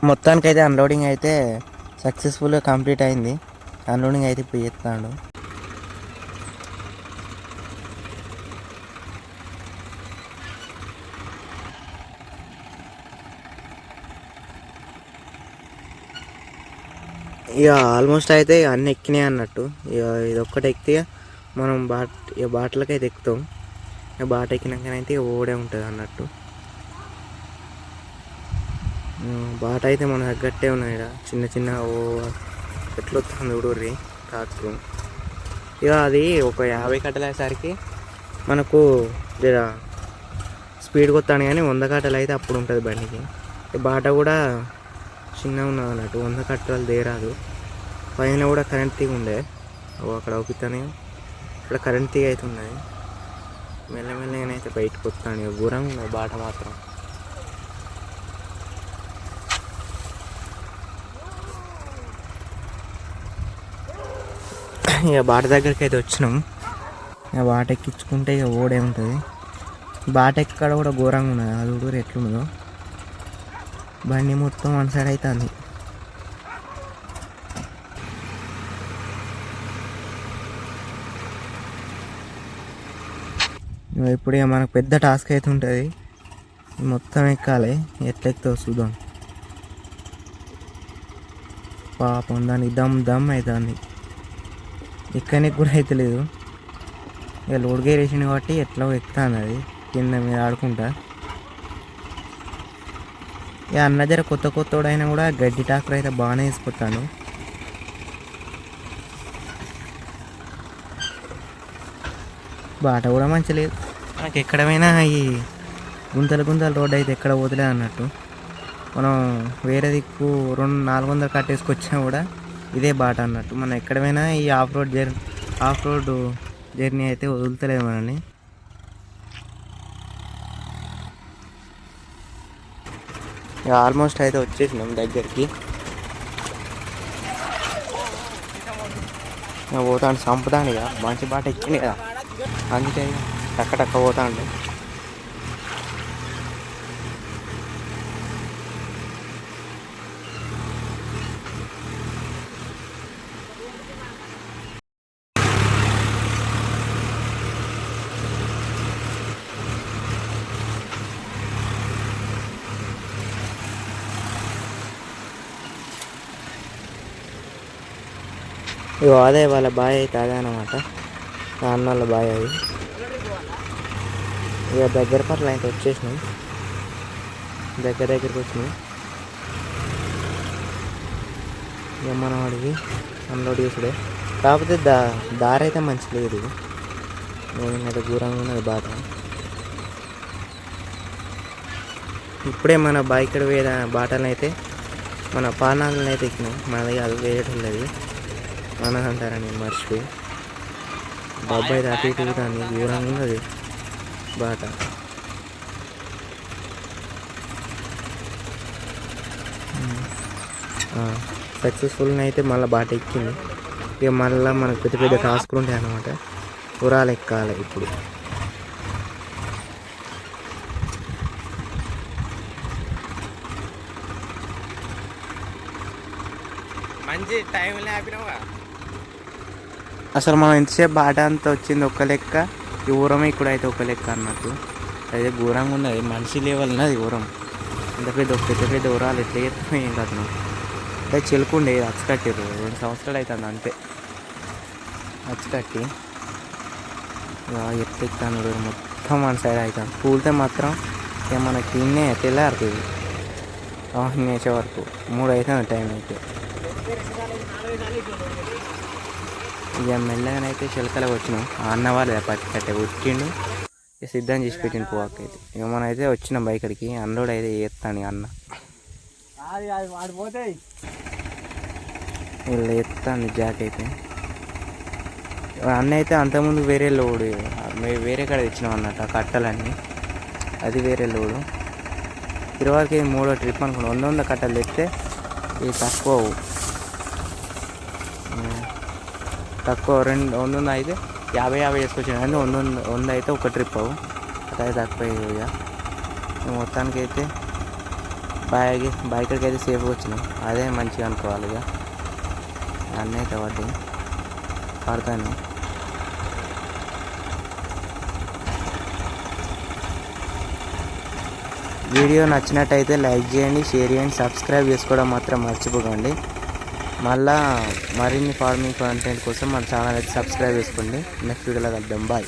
మొత్తానికి అయితే అన్లోడింగ్ అయితే సక్సెస్ఫుల్గా కంప్లీట్ అయింది. అన్లోడింగ్ అయితే ఇప్పుడు చేస్తాడు. ఇక ఆల్మోస్ట్ అయితే అన్నీ ఎక్కినాయి అన్నట్టు. ఇక ఇది ఒక్కటి ఎక్కితే మనం ఇక బాటలకి అయితే ఎక్కుతాం. ఇక బాట ఎక్కినాకనైతే ఇక ఓడే ఉంటుంది అన్నట్టు. బాట అయితే మన తగ్గట్టే ఉన్నాయి. చిన్న చిన్న ఎట్లా వస్తుంది చూడుర్రి ట్రాక్టర్. ఇక అది ఒక 50 కట్టలు అయ్యేసరికి మనకు లేదా స్పీడ్కి వస్తాను, కానీ 100 కట్టలు అయితే అప్పుడు ఉంటుంది బండికి. బాట కూడా చిన్నగా ఉన్నది అన్నట్టు, 100 కట్టలు దేరాదు. పైన కూడా కరెంట్ తీగ ఉండే, అక్కడ అవుతానే ఇక్కడ కరెంట్ తీగ అయితే ఉన్నది. మెల్లమెల్లగానైతే బయటకు వస్తాను. ఇక ఘోరంగా ఉన్నది బాట మాత్రం. ఇక బాట దగ్గరికి అయితే వచ్చినాం. ఇక బాట ఎక్కించుకుంటే ఇక ఓడే ఉంటుంది. బాట ఎక్కడ కూడా ఘోరంగా ఉన్నది, అది కూడా ఎట్లున్నదో. బండి మొత్తం వన్ సైడ్ అవుతుంది. ఇప్పుడు ఇక మనకు పెద్ద టాస్క్ అయితే ఉంటుంది. మొత్తం ఎక్కాలి. ఎట్లా ఎక్కుతావు చూద్దాం. పాపం దానికి దమ్ దమ్ అవుతుంది. ఎక్కడానికి కూడా అయితే లేదు. ఇక లోడ్ గేర్ వేసింది కాబట్టి ఎట్లా ఎక్కుతుంది అది కింద మీద ఆడుకుంటా. ఇక అన్న జర కొత్త కొత్తోడైనా కూడా గడ్డి ట్రాక్టర్ అయితే బాగానే వేసుకుంటాను. బాట కూడా మంచి లేదు. మనకి ఎక్కడమైనా ఈ గుంతల రోడ్ అయితే ఎక్కడ పోతలే అన్నట్టు. మనం వేరే దిక్కు 400 కట్టేసుకొచ్చినా కూడా ఇదే బాట అన్నట్టు. మనం ఎక్కడమైనా ఈ ఆఫ్ రోడ్ జర్నీ అయితే వదులుతలేదు మనల్ని. ఆల్మోస్ట్ అయితే వచ్చేసినాం దగ్గరికి. పోతాను చంపుతాను. ఇక మంచి బాట ఎక్కింది కదా, అందుకే టక్క పోతాండి. ఇక అదే వాళ్ళ బాయ్ అయితే అదే అనమాట, అన్న వాళ్ళ బాయ్ అది. ఇక దగ్గర పట్ల అయితే వచ్చేసినాం. దగ్గరికి వచ్చినాం. ఇక మనం అడిగి అన్లోడ్ చేసుడే. కాకపోతే దారి అయితే మంచి లేదు. అయితే దూరంగా ఉన్నది బాట. ఇప్పుడే మన బైక్ వేరే బాటలను అయితే మన పానాలను అయితే ఎక్కినాం. మనది అది వేరేది మనది అంటారని మర్చిపోయి. డబ్బా అయితే అటు ఇటు దాన్ని దూరంగా ఉన్నది బాట. సక్సెస్ఫుల్గా అయితే మళ్ళీ బాట ఎక్కింది. ఇక మళ్ళీ మనకు పెద్ద పెద్ద టాస్క్లు ఉంటాయి అన్నమాట. ఉరాలు ఎక్కాలి ఇప్పుడు. మంచి టైంలో ఆపినావుగా. అసలు మనం ఎంతసేపు బాట అంతా వచ్చింది ఒక లెక్క, ఈ ఊరమే ఇక్కడ అయితే ఒక లెక్క అన్నట్టు. అయితే ఘోరంగా ఉన్నది, మనిషి లెవెల్ ఉన్నది ఊరం. పెద్ద పెద్ద ఊరాలు ఎట్లా చేస్తాం ఏం కాదు. అంటే చిలుకుండే అచ్చు కట్టిర్రు, 2 సంవత్సరాలు అవుతుంది అంతే అచ్చు కట్టి. ఎట్లా ఎక్కుతాను మొత్తం మన సైడ్ అవుతాం. కూలితే మాత్రం ఇక మనకి ఇన్నే తెల్లారుతుంది. వేసే వరకు 3 అవుతుంది టైం అయితే. ఇక మెల్లగానైతే చిలకలకు వచ్చినాం. అన్న వాళ్ళే పత్తి కట్టే ఉట్టిండు, ఇక సిద్ధం చేసి పెట్టిండు పోవాకి అయితే. ఇక మనం అయితే వచ్చినాం బైకడికి. అన్లోడ్ అయితే చేస్తాను అన్న. వీళ్ళు ఎత్తాను జాక్ అయితే. అన్న అయితే అంతకుముందు వేరే లోడు వేరే కాడ తెచ్చినాం అన్నట్టు ఆ కట్టలన్నీ. అది వేరే లోడు. తిరువారికి 3వ ట్రిప్ అనుకున్నాం. 100 కట్టలు తెస్తే ఇది తక్కువ 100 అయితే 50 చేసుకొచ్చాను. కానీ 100 అయితే ఒక ట్రిప్ అవు, అదే తక్కువ. ఇక మొత్తానికి అయితే బాయ్ కాడికి అయితే సేఫ్గా వచ్చినాం. అదే మంచిగా అనుకోవాలి. ఇక అన్నీ అయితే పడతాను. వీడియో నచ్చినట్టయితే లైక్ చేయండి, షేర్ చేయండి, సబ్స్క్రైబ్ చేసుకోవడం మాత్రం మర్చిపోకండి. మళ్ళా మరిన్ని ఫార్మింగ్ కంటెంట్ కోసం మన ఛానల్ అయితే సబ్స్క్రైబ్ చేసుకోండి. నెక్స్ట్ వీడియోలో కలుద్దాం. బాయ్.